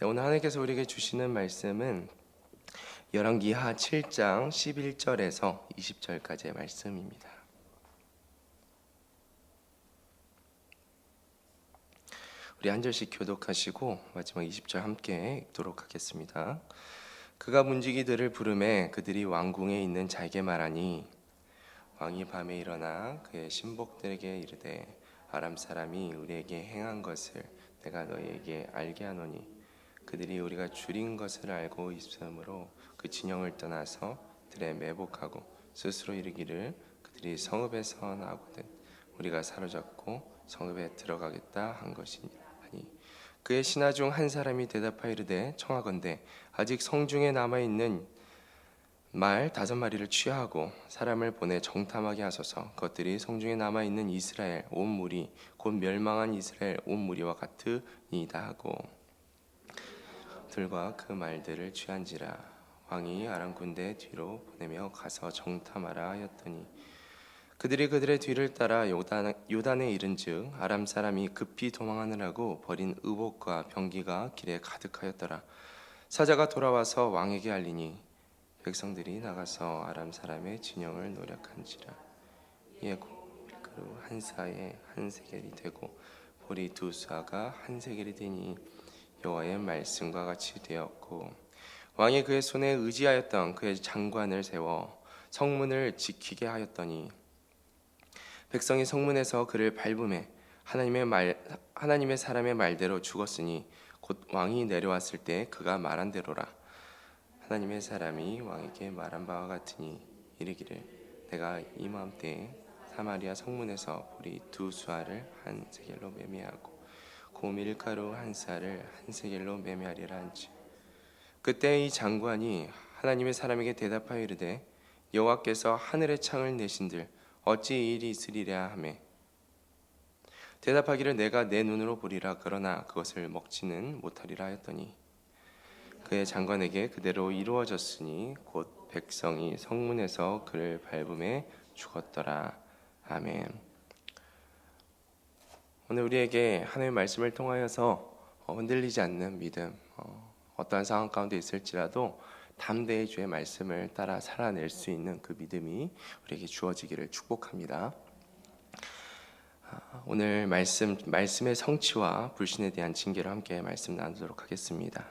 네, 오늘 하나님께서 우리에게 주시는 말씀은 열왕기하 7장 11절에서 20절까지의 말씀입니다. 우리 한 절씩 교독하시고 마지막 20절 함께 읽도록 하겠습니다. 그가 문지기들을 부르매 그들이 왕궁에 있는 자에게 말하니 왕이 밤에 일어나 그의 신복들에게 이르되 아람 사람이 우리에게 행한 것을 내가 너희에게 알게 하노니 그들이 우리가 줄인 것을 알고 있으므로 그 진영을 떠나서 들에 매복하고 스스로 이르기를 그들이 성읍에서 나거든 우리가 사로잡고 성읍에 들어가겠다 한 것이니 그의 신하 중 한 사람이 대답하여 이르되 청하건대 아직 성중에 남아있는 말 5마리를 취하고 사람을 보내 정탐하게 하소서. 그것들이 성중에 남아있는 이스라엘 온 무리 곧 멸망한 이스라엘 온 무리와 같으니이다 하고 들과 그 말들을 취한지라. 왕이 아람 군대 뒤로 보내며 가서 정탐하라 하였더니 그들이 그들의 뒤를 따라 요단에 이른즉 아람 사람이 급히 도망하느라고 버린 의복과 병기가 길에 가득하였더라. 사자가 돌아와서 왕에게 알리니 백성들이 나가서 아람 사람의 진영을 노력한지라. 이에 밀가루 한 사에 한 세겔이 되고 보리 2사가 한 세겔이 되니 여호와의 말씀과 같이 되었고 왕이 그의 손에 의지하였던 그의 장관을 세워 성문을 지키게 하였더니 백성이 성문에서 그를 밟음에 하나님의 사람의 말대로 죽었으니 곧 왕이 내려왔을 때 그가 말한 대로라. 하나님의 사람이 왕에게 말한 바와 같으니 이르기를 내가 이맘때에 사마리아 성문에서 보리 2수아를 한 세겔로 매매하고 고밀가루 한 사를 한 세겔로 매매하리라 한지 그때 이 장관이 하나님의 사람에게 대답하여 이르되 여호와께서 하늘의 창을 내신들 어찌 이 일이 있으리랴 하매 대답하기를 내가 내 눈으로 보리라 그러나 그것을 먹지는 못하리라 하였더니 그의 장관에게 그대로 이루어졌으니 곧 백성이 성문에서 그를 밟음에 죽었더라. 아멘. 오늘 우리에게 하나님의 말씀을 통하여서 흔들리지 않는 믿음, 어떠한 상황 가운데 있을지라도 담대히 주의 말씀을 따라 살아낼 수 있는 그 믿음이 우리에게 주어지기를 축복합니다. 오늘 말씀의 성취와 불신에 대한 징계를 함께 말씀 나누도록 하겠습니다.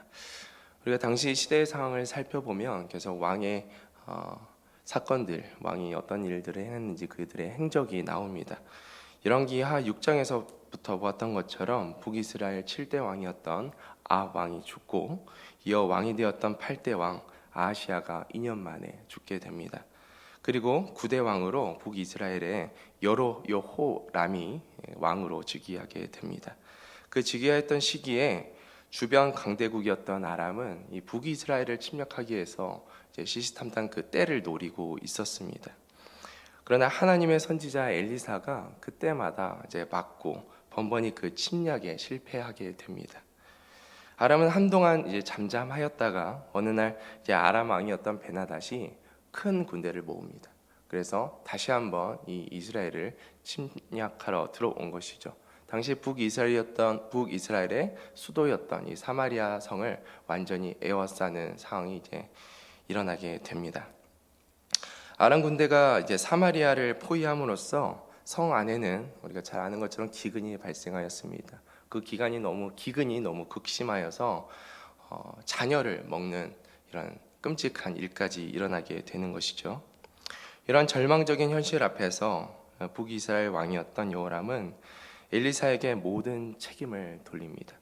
우리가 당시 시대의 상황을 살펴보면 계속 왕의 사건들, 왕이 어떤 일들을 했는지 그들의 행적이 나옵니다. 열왕기하 6장에서부터 보았던 것처럼 북이스라엘 7대 왕이었던 아합 왕이 죽고 이어 왕이 되었던 8대 왕 아하시아가 2년 만에 죽게 됩니다. 그리고 9대 왕으로 북이스라엘의 여호람이 왕으로 즉위하게 됩니다. 그 즉위했던 시기에 주변 강대국이었던 아람은 이 북이스라엘을 침략하기 위해서 이제 시시탐탐 그 때를 노리고 있었습니다. 그러나 하나님의 선지자 엘리사가 그때마다 이제 막고 번번이 그 침략에 실패하게 됩니다. 아람은 한동안 이제 잠잠하였다가 어느 날 이제 아람 왕이었던 베나닷이 큰 군대를 모읍니다. 그래서 다시 한번 이 이스라엘을 침략하러 들어온 것이죠. 당시 북이스라엘의 수도였던 이 사마리아 성을 완전히 에워싸는 상황이 이제 일어나게 됩니다. 아람 군대가 이제 사마리아를 포위함으로써 성 안에는 우리가 잘 아는 것처럼 기근이 발생하였습니다. 그 기근이 너무 극심하여서 자녀를 먹는 이런 끔찍한 일까지 일어나게 되는 것이죠. 이러한 절망적인 현실 앞에서 북이스라엘 왕이었던 여호람은 엘리사에게 모든 책임을 돌립니다.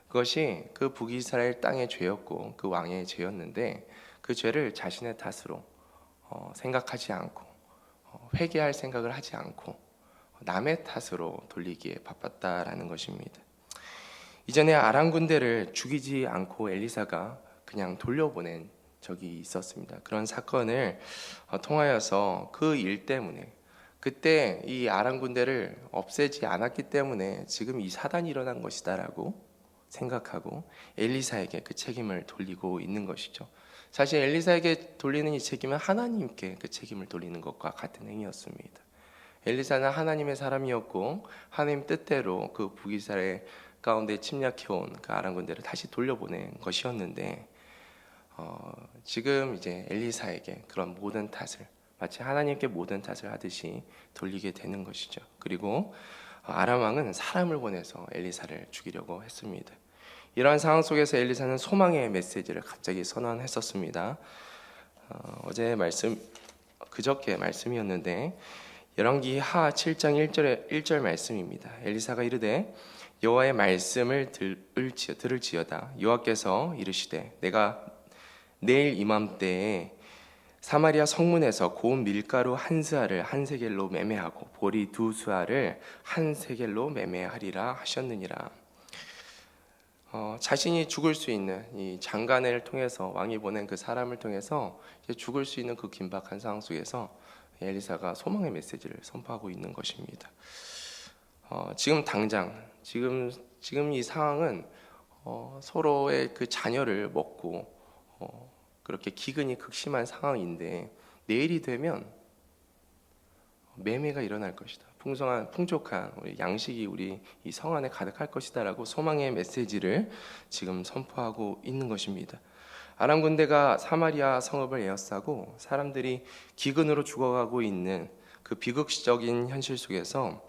그것이 그 북이스라엘 땅의 죄였고 그 왕의 죄였는데 그 죄를 자신의 탓으로 생각하지 않고 회개할 생각을 하지 않고 남의 탓으로 돌리기에 바빴다라는 것입니다. 이전에 아람 군대를 죽이지 않고 엘리사가 그냥 돌려보낸 적이 있었습니다. 그런 사건을 통하여서 그 일 때문에 그때 이 아람 군대를 없애지 않았기 때문에 지금 이 사단이 일어난 것이다라고 생각하고 엘리사에게 그 책임을 돌리고 있는 것이죠. 사실 엘리사에게 돌리는 이 책임은 하나님께 그 책임을 돌리는 것과 같은 행위였습니다. 엘리사는 하나님의 사람이었고 하나님 뜻대로 그 북이스라엘 가운데 침략해온 그 아람 군대를 다시 돌려보낸 것이었는데 지금 이제 엘리사에게 그런 모든 탓을 마치 하나님께 모든 탓을 하듯이 돌리게 되는 것이죠. 그리고 아람 왕은 사람을 보내서 엘리사를 죽이려고 했습니다. 이러한 상황 속에서 엘리사는 소망의 메시지를 갑자기 선언했었습니다. 어제 말씀 그저께 말씀이었는데 열왕기 하 7장 1절 말씀입니다. 엘리사가 이르되 여호와의 말씀을 들을지어다. 여호와께서 이르시되 내가 내일 이맘때에 사마리아 성문에서 고운 밀가루 한 스아를 한 세겔로 매매하고 보리 두 스아를 한 세겔로 매매하리라 하셨느니라. 자신이 죽을 수 있는 이 장관을 통해서 왕이 보낸 그 사람을 통해서 이제 죽을 수 있는 그 긴박한 상황 속에서 엘리사가 소망의 메시지를 선포하고 있는 것입니다. 지금 당장 지금 이 상황은 서로의 그 자녀를 먹고 그렇게 기근이 극심한 상황인데 내일이 되면 매매가 일어날 것이다. 풍족한 우리 양식이 우리 이 성 안에 가득할 것이다라고 소망의 메시지를 지금 선포하고 있는 것입니다. 아람 군대가 사마리아 성읍을 에워싸고 사람들이 기근으로 죽어가고 있는 그 비극적인 현실 속에서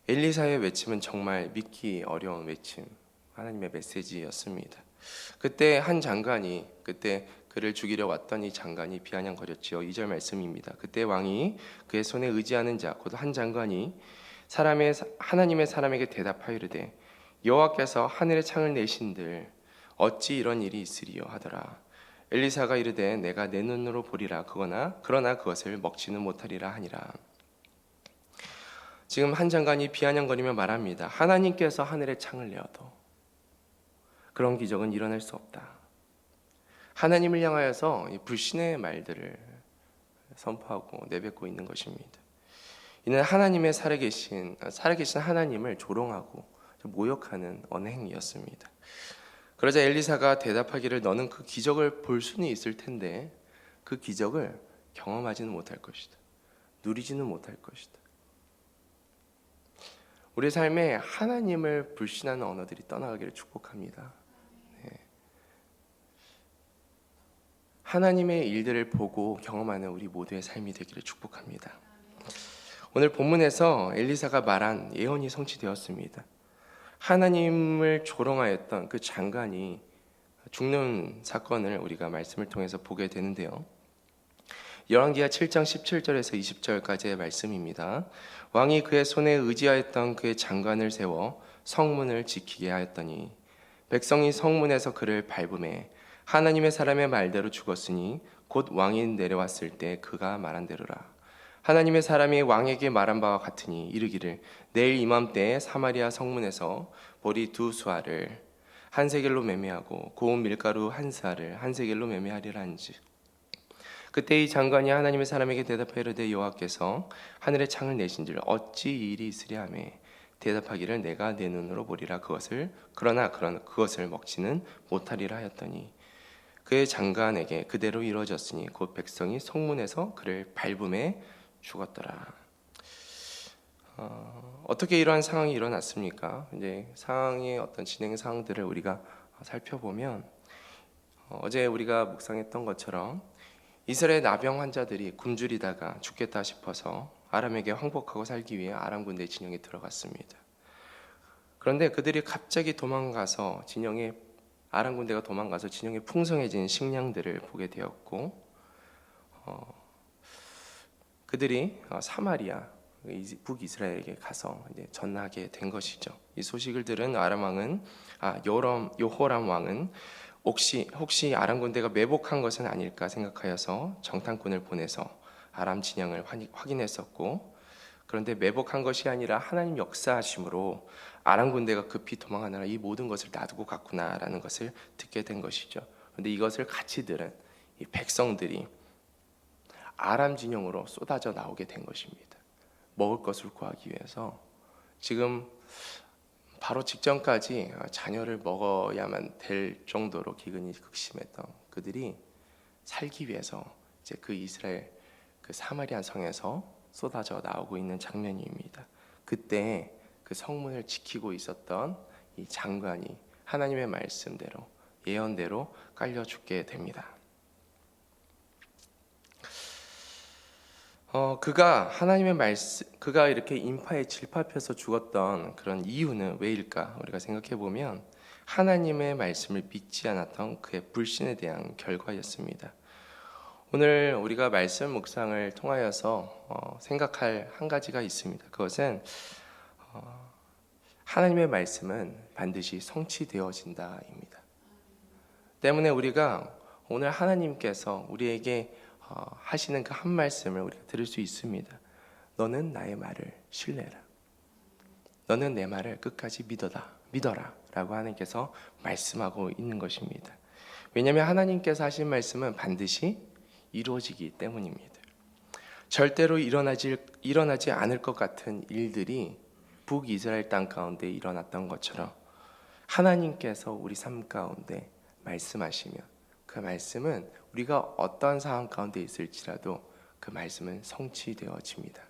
엘리사의 외침은 정말 믿기 어려운 외침, 하나님의 메시지였습니다. 그때 한 장관이 그를 죽이려 왔던 이 장관이 비아냥거렸지요. 2절 말씀입니다. 그때 왕이 그의 손에 의지하는 자 곧 한 장관이 하나님의 사람에게 대답하여 이르되 여호와께서 하늘의 창을 내신들 어찌 이런 일이 있으리요 하더라. 엘리사가 이르되 내가 내 눈으로 보리라 그러나 그것을 먹지는 못하리라 하니라. 지금 한 장관이 비아냥거리며 말합니다. 하나님께서 하늘의 창을 내어도 그런 기적은 일어날 수 없다. 하나님을 향하여서 불신의 말들을 선포하고 내뱉고 있는 것입니다. 이는 하나님의 살아계신 하나님을 조롱하고 모욕하는 언행이었습니다. 그러자 엘리사가 대답하기를 너는 그 기적을 볼 수는 있을 텐데 그 기적을 경험하지는 못할 것이다. 누리지는 못할 것이다. 우리 삶에 하나님을 불신하는 언어들이 떠나가기를 축복합니다. 하나님의 일들을 보고 경험하는 우리 모두의 삶이 되기를 축복합니다. 오늘 본문에서 엘리사가 말한 예언이 성취되었습니다. 하나님을 조롱하였던 그 장관이 죽는 사건을 우리가 말씀을 통해서 보게 되는데요. 열왕기하 7장 17절에서 20절까지의 말씀입니다. 왕이 그의 손에 의지하였던 그의 장관을 세워 성문을 지키게 하였더니 백성이 성문에서 그를 밟음에 하나님의 사람의 말대로 죽었으니 곧 왕이 내려왔을 때 그가 말한 대로라. 하나님의 사람이 왕에게 말한 바와 같으니 이르기를 내일 이맘때에 사마리아 성문에서 보리 두 수아를 한 세겔로 매매하고 고운 밀가루 한 스아를 한 세겔로 매매하리라 한즉 그때 이 장관이 하나님의 사람에게 대답하여 이르되 여호와께서 하늘의 창을 내신즉 어찌 이 일이 있으랴 하며 대답하기를 내가 내 눈으로 보리라 그러나 그것을 먹지는 못하리라 하였더니 그의 장관에게 그대로 이루어졌으니 곧 백성이 성문에서 그를 밟음에 죽었더라. 어떻게 이러한 상황이 일어났습니까? 이제 상황의 어떤 진행 상황들을 우리가 살펴보면 어제 우리가 묵상했던 것처럼 이스라엘 나병 환자들이 굶주리다가 죽겠다 싶어서 아람에게 항복하고 살기 위해 아람 군대 진영에 들어갔습니다. 그런데 그들이 갑자기 아람 군대가 도망가서 진영에 풍성해진 식량들을 보게 되었고 그들이 사마리아 북이스라엘에게 가서 이제 전하게 된 것이죠. 이 소식을 들은 요호람 왕은 혹시 아람 군대가 매복한 것은 아닐까 생각하여서 정탐꾼을 보내서 아람 진영을 확인했었고 그런데 매복한 것이 아니라 하나님 역사하심으로 아람 군대가 급히 도망하느라 이 모든 것을 놔두고 갔구나라는 것을 듣게 된 것이죠. 그런데 이것을 같이 들은 이 백성들이 아람 진영으로 쏟아져 나오게 된 것입니다. 먹을 것을 구하기 위해서 지금 바로 직전까지 자녀를 먹어야만 될 정도로 기근이 극심했던 그들이 살기 위해서 이제 그 이스라엘 그 사마리아 성에서 쏟아져 나오고 있는 장면입니다. 그때 그 성문을 지키고 있었던 이 장관이 하나님의 말씀대로 예언대로 깔려 죽게 됩니다. 그가 이렇게 인파에 질파해서 죽었던 그런 이유는 왜일까? 우리가 생각해 보면 하나님의 말씀을 믿지 않았던 그의 불신에 대한 결과였습니다. 오늘 우리가 말씀 묵상을 통하여서 생각할 한 가지가 있습니다. 그것은 하나님의 말씀은 반드시 성취되어진다입니다. 때문에 우리가 오늘 하나님께서 우리에게 하시는 그 한 말씀을 우리가 들을 수 있습니다. 너는 나의 말을 신뢰라. 너는 내 말을 끝까지 믿어라 라고 하나님께서 말씀하고 있는 것입니다. 왜냐하면 하나님께서 하신 말씀은 반드시 이루어지기 때문입니다. 절대로 일어나지 않을 것 같은 일들이 북이스라엘 땅 가운데 일어났던 것처럼 하나님께서 우리 삶 가운데 말씀하시면 그 말씀은 우리가 어떠한 상황 가운데 있을지라도 그 말씀은 성취되어집니다.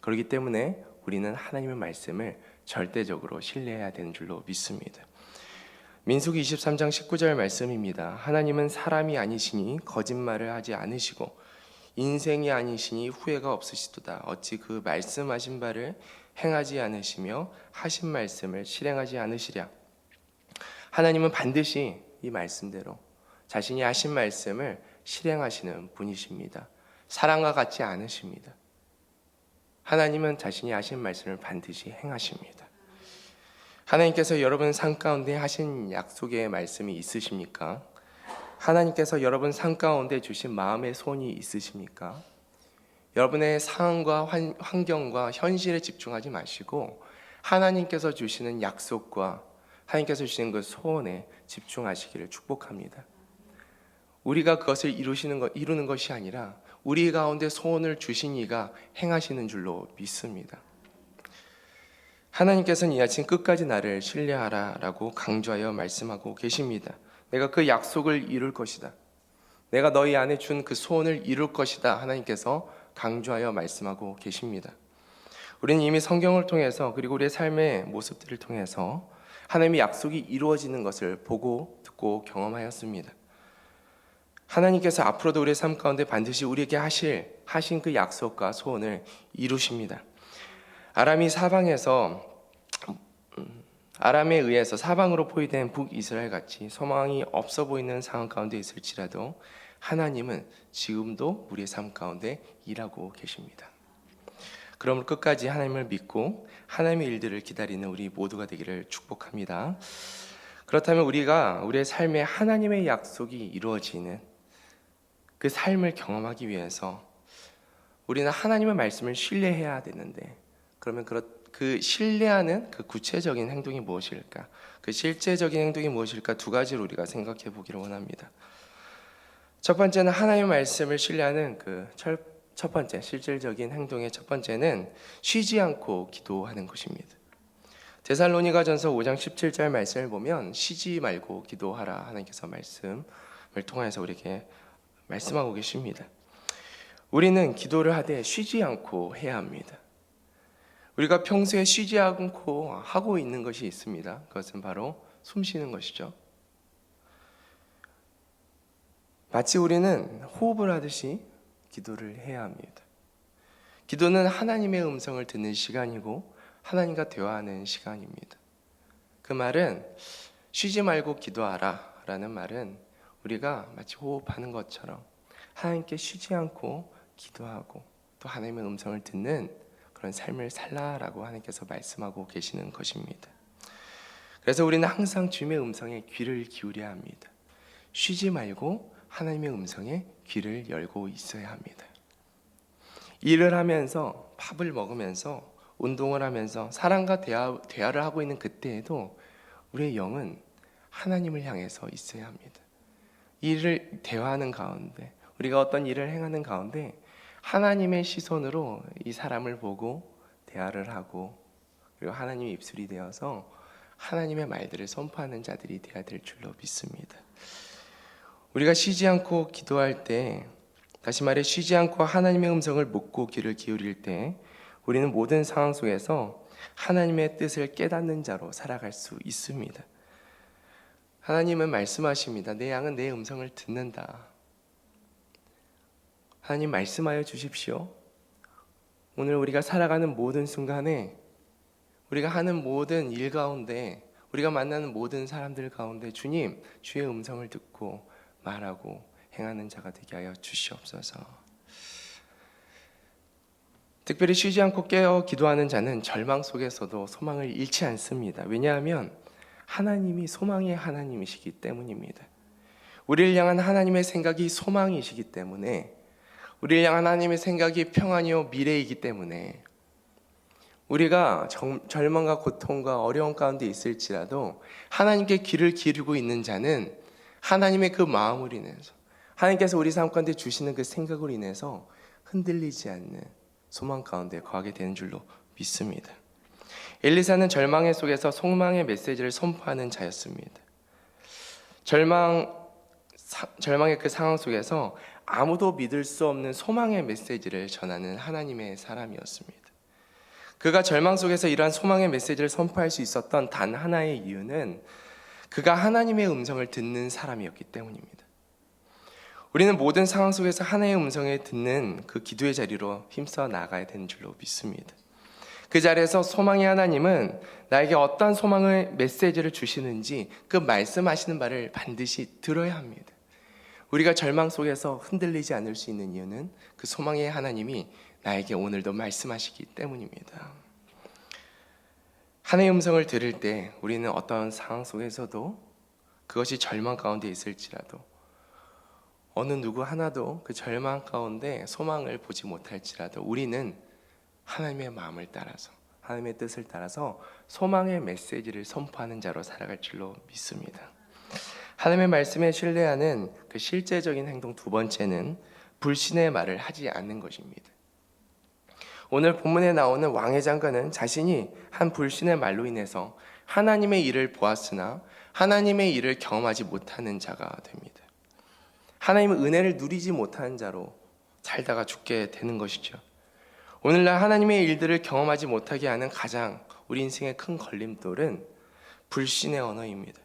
그렇기 때문에 우리는 하나님의 말씀을 절대적으로 신뢰해야 되는 줄로 믿습니다. 민수기 23장 19절 말씀입니다. 하나님은 사람이 아니시니 거짓말을 하지 않으시고 인생이 아니시니 후회가 없으시도다. 어찌 그 말씀하신 바를 행하지 않으시며 하신 말씀을 실행하지 않으시랴. 하나님은 반드시 이 말씀대로 자신이 하신 말씀을 실행하시는 분이십니다. 사람과 같지 않으십니다. 하나님은 자신이 하신 말씀을 반드시 행하십니다. 하나님께서 여러분 삶 가운데 하신 약속의 말씀이 있으십니까? 하나님께서 여러분 삶 가운데 주신 마음의 소원이 있으십니까? 여러분의 상황과 환경과 현실에 집중하지 마시고 하나님께서 주시는 약속과 하나님께서 주시는 그 소원에 집중하시기를 축복합니다. 우리가 그것을 이루는 것이 아니라 우리 가운데 소원을 주신 이가 행하시는 줄로 믿습니다. 하나님께서는 이 아침 끝까지 나를 신뢰하라 라고 강조하여 말씀하고 계십니다. 내가 그 약속을 이룰 것이다. 내가 너희 안에 준 그 소원을 이룰 것이다. 하나님께서 강조하여 말씀하고 계십니다. 우리는 이미 성경을 통해서 그리고 우리의 삶의 모습들을 통해서 하나님의 약속이 이루어지는 것을 보고 듣고 경험하였습니다. 하나님께서 앞으로도 우리의 삶 가운데 반드시 우리에게 하신 그 약속과 소원을 이루십니다. 아람에 의해서 사방으로 포위된 북이스라엘 같이 소망이 없어 보이는 상황 가운데 있을지라도 하나님은 지금도 우리의 삶 가운데 일하고 계십니다. 그러므로 끝까지 하나님을 믿고 하나님의 일들을 기다리는 우리 모두가 되기를 축복합니다. 그렇다면 우리가 우리의 삶에 하나님의 약속이 이루어지는 그 삶을 경험하기 위해서 우리는 하나님의 말씀을 신뢰해야 되는데, 그러면 그 신뢰하는 그 구체적인 행동이 무엇일까? 그 실제적인 행동이 무엇일까? 두 가지로 우리가 생각해 보기를 원합니다. 첫 번째는 하나님의 말씀을 신뢰하는 그 첫 번째 실질적인 행동의 첫 번째는 쉬지 않고 기도하는 것입니다. 데살로니가전서 5장 17절 말씀을 보면 쉬지 말고 기도하라 하나님께서 말씀을 통해서 우리에게 말씀하고 계십니다. 우리는 기도를 하되 쉬지 않고 해야 합니다. 우리가 평소에 쉬지 않고 하고 있는 것이 있습니다. 그것은 바로 숨 쉬는 것이죠. 마치 우리는 호흡을 하듯이 기도를 해야 합니다. 기도는 하나님의 음성을 듣는 시간이고 하나님과 대화하는 시간입니다. 그 말은 쉬지 말고 기도하라 라는 말은 우리가 마치 호흡하는 것처럼 하나님께 쉬지 않고 기도하고 또 하나님의 음성을 듣는 그런 삶을 살라라고 하나님께서 말씀하고 계시는 것입니다. 그래서 우리는 항상 주님의 음성에 귀를 기울여야 합니다. 쉬지 말고 하나님의 음성에 귀를 열고 있어야 합니다. 일을 하면서 밥을 먹으면서 운동을 하면서 사람과 대화를 하고 있는 그때에도 우리의 영은 하나님을 향해서 있어야 합니다. 일을 대화하는 가운데 우리가 어떤 일을 행하는 가운데 하나님의 시선으로 이 사람을 보고 대화를 하고 그리고 하나님의 입술이 되어서 하나님의 말들을 선포하는 자들이 되어야 될 줄로 믿습니다. 우리가 쉬지 않고 기도할 때, 다시 말해 쉬지 않고 하나님의 음성을 묻고 귀를 기울일 때 우리는 모든 상황 속에서 하나님의 뜻을 깨닫는 자로 살아갈 수 있습니다. 하나님은 말씀하십니다. 내 양은 내 음성을 듣는다. 하나님 말씀하여 주십시오. 오늘 우리가 살아가는 모든 순간에, 우리가 하는 모든 일 가운데, 우리가 만나는 모든 사람들 가운데 주님, 주의 음성을 듣고 말하고 행하는 자가 되게 하여 주시옵소서. 특별히 쉬지 않고 깨어 기도하는 자는 절망 속에서도 소망을 잃지 않습니다. 왜냐하면 하나님이 소망의 하나님이시기 때문입니다. 우리를 향한 하나님의 생각이 소망이시기 때문에, 우리를 향한 하나님의 생각이 평안이요 미래이기 때문에, 우리가 절망과 고통과 어려움 가운데 있을지라도 하나님께 귀를 기울이고 있는 자는 하나님의 그 마음으로 인해서, 하나님께서 우리 삶 가운데 주시는 그 생각으로 인해서 흔들리지 않는 소망 가운데 거하게 되는 줄로 믿습니다. 엘리사는 절망의 속에서 소망의 메시지를 선포하는 자였습니다. 절망의 그 상황 속에서 아무도 믿을 수 없는 소망의 메시지를 전하는 하나님의 사람이었습니다. 그가 절망 속에서 이러한 소망의 메시지를 선포할 수 있었던 단 하나의 이유는 그가 하나님의 음성을 듣는 사람이었기 때문입니다. 우리는 모든 상황 속에서 하나님의 음성을 듣는 그 기도의 자리로 힘써 나아가야 되는 줄로 믿습니다. 그 자리에서 소망의 하나님은 나에게 어떤 소망의 메시지를 주시는지 그 말씀하시는 바를 반드시 들어야 합니다. 우리가 절망 속에서 흔들리지 않을 수 있는 이유는 그 소망의 하나님이 나에게 오늘도 말씀하시기 때문입니다. 하나님의 음성을 들을 때 우리는 어떤 상황 속에서도, 그것이 절망 가운데 있을지라도, 어느 누구 하나도 그 절망 가운데 소망을 보지 못할지라도 우리는 하나님의 마음을 따라서, 하나님의 뜻을 따라서 소망의 메시지를 선포하는 자로 살아갈 줄로 믿습니다. 하나님의 말씀에 신뢰하는 그 실제적인 행동 두 번째는 불신의 말을 하지 않는 것입니다. 오늘 본문에 나오는 왕의 장관은 자신이 한 불신의 말로 인해서 하나님의 일을 보았으나 하나님의 일을 경험하지 못하는 자가 됩니다. 하나님의 은혜를 누리지 못하는 자로 살다가 죽게 되는 것이죠. 오늘날 하나님의 일들을 경험하지 못하게 하는 가장 우리 인생의 큰 걸림돌은 불신의 언어입니다.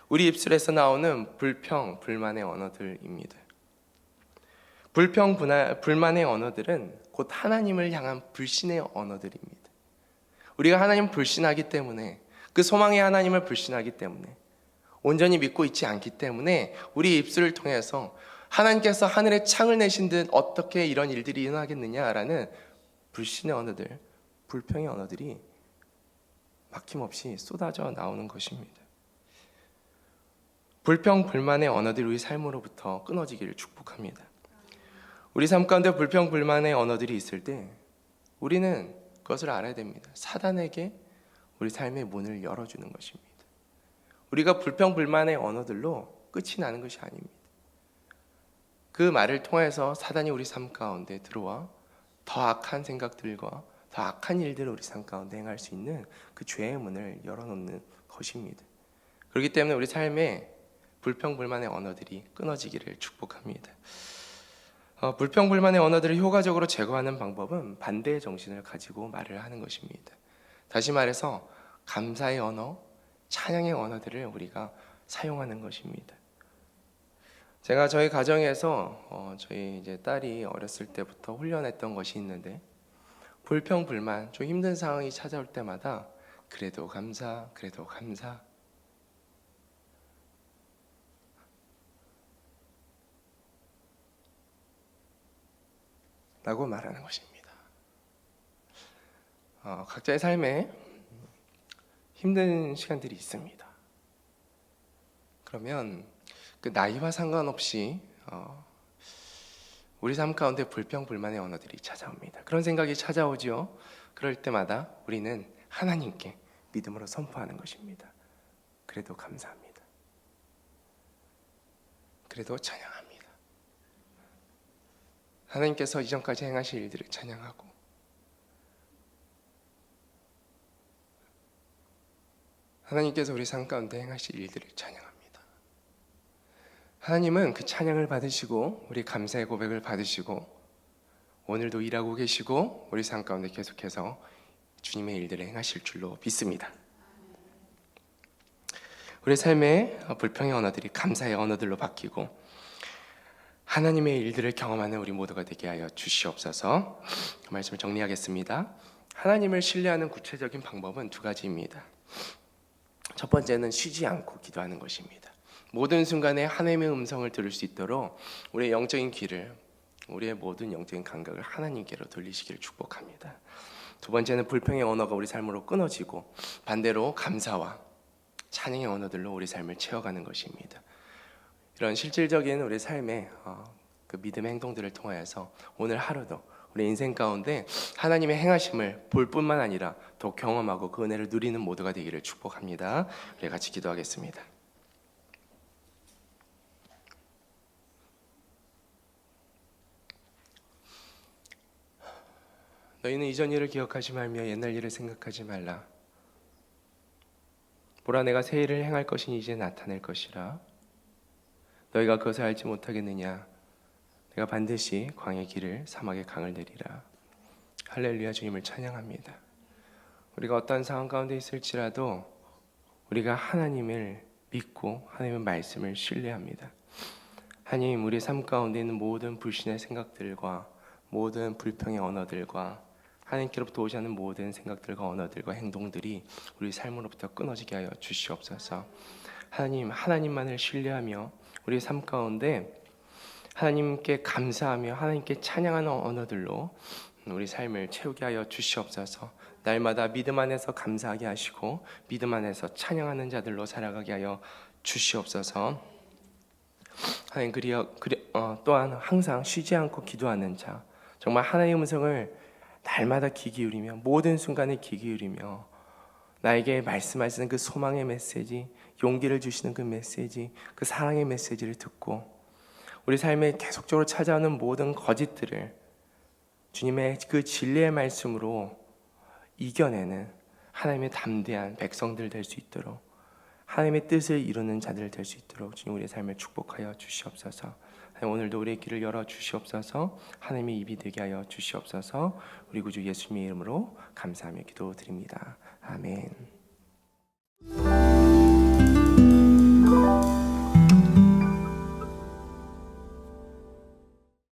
우리 입술에서 나오는 불평, 불만의 언어들입니다. 불평, 불만의 언어들은 곧 하나님을 향한 불신의 언어들입니다. 우리가 하나님을 불신하기 때문에, 그 소망의 하나님을 불신하기 때문에, 온전히 믿고 있지 않기 때문에 우리 입술을 통해서 하나님께서 하늘에 창을 내신 듯 어떻게 이런 일들이 일어나겠느냐라는 불신의 언어들, 불평의 언어들이 막힘없이 쏟아져 나오는 것입니다. 불평, 불만의 언어들이 우리 삶으로부터 끊어지기를 축복합니다. 우리 삶 가운데 불평, 불만의 언어들이 있을 때 우리는 그것을 알아야 됩니다. 사단에게 우리 삶의 문을 열어주는 것입니다. 우리가 불평, 불만의 언어들로 끝이 나는 것이 아닙니다. 그 말을 통해서 사단이 우리 삶 가운데 들어와 더 악한 생각들과 더 악한 일들을 우리 삶 가운데 행할 수 있는 그 죄의 문을 열어놓는 것입니다. 그렇기 때문에 우리 삶에 불평, 불만의 언어들이 끊어지기를 축복합니다. 불평, 불만의 언어들을 효과적으로 제거하는 방법은 반대의 정신을 가지고 말을 하는 것입니다. 다시 말해서 감사의 언어, 찬양의 언어들을 우리가 사용하는 것입니다. 제가 저희 가정에서 저희 이제 딸이 어렸을 때부터 훈련했던 것이 있는데, 불평, 불만, 좀 힘든 상황이 찾아올 때마다 그래도 감사, 그래도 감사, 라고 말하는 것입니다. 각자의 삶에 힘든 시간들이 있습니다. 그러면 그 나이와 상관없이 우리 삶 가운데 불평, 불만의 언어들이 찾아옵니다. 그런 생각이 찾아오죠. 그럴 때마다 우리는 하나님께 믿음으로 선포하는 것입니다. 그래도 감사합니다. 그래도 찬양합니다. 하나님께서 이전까지 행하실 일들을 찬양하고, 하나님께서 우리 삶 가운데 행하실 일들을 찬양합니다. 하나님은 그 찬양을 받으시고 우리 감사의 고백을 받으시고 오늘도 일하고 계시고 우리 삶 가운데 계속해서 주님의 일들을 행하실 줄로 믿습니다. 우리 삶의 불평의 언어들이 감사의 언어들로 바뀌고 하나님의 일들을 경험하는 우리 모두가 되게 하여 주시옵소서. 말씀을 정리하겠습니다. 하나님을 신뢰하는 구체적인 방법은 두 가지입니다. 첫 번째는 쉬지 않고 기도하는 것입니다. 모든 순간에 하나님의 음성을 들을 수 있도록 우리의 영적인 귀를, 우리의 모든 영적인 감각을 하나님께로 돌리시기를 축복합니다. 두 번째는 불평의 언어가 우리 삶으로 끊어지고 반대로 감사와 찬양의 언어들로 우리 삶을 채워가는 것입니다. 이런 실질적인 우리 삶의 그 믿음의 행동들을 통하여서 오늘 하루도 우리 인생 가운데 하나님의 행하심을 볼 뿐만 아니라 더 경험하고 그 은혜를 누리는 모두가 되기를 축복합니다. 우리 같이 기도하겠습니다. 너희는 이전 일을 기억하지 말며 옛날 일을 생각하지 말라. 보라, 내가 새 일을 행할 것이니 이제 나타낼 것이라. 너희가 그것을 알지 못하겠느냐? 내가 반드시 광야의 길을 사막의 강을 내리라. 할렐루야. 주님을 찬양합니다. 우리가 어떤 상황 가운데 있을지라도 우리가 하나님을 믿고 하나님의 말씀을 신뢰합니다. 하나님, 우리 삶 가운데 있는 모든 불신의 생각들과 모든 불평의 언어들과 하나님께로부터 오지 않는 모든 생각들과 언어들과 행동들이 우리 삶으로부터 끊어지게 하여 주시옵소서. 하나님, 하나님만을 신뢰하며 우리 삶 가운데 하나님께 감사하며 하나님께 찬양하는 언어들로 우리 삶을 채우게 하여 주시옵소서. 날마다 믿음 안에서 감사하게 하시고 믿음 안에서 찬양하는 자들로 살아가게 하여 주시옵소서. 하나님, 또한 항상 쉬지 않고 기도하는 자, 정말 하나님의 음성을 날마다 귀 기울이며 모든 순간에 귀 기울이며 나에게 말씀하시는 그 소망의 메시지, 용기를 주시는 그 메시지, 그 사랑의 메시지를 듣고 우리 삶에 계속적으로 찾아오는 모든 거짓들을 주님의 그 진리의 말씀으로 이겨내는 하나님의 담대한 백성들 될 수 있도록, 하나님의 뜻을 이루는 자들 될 수 있도록 주님 우리의 삶을 축복하여 주시옵소서. 오늘도 우리의 길을 열어 주시옵소서. 하나님의 입이 되게 하여 주시옵소서. 우리 구주 예수님의 이름으로 감사하며 기도드립니다. 아멘.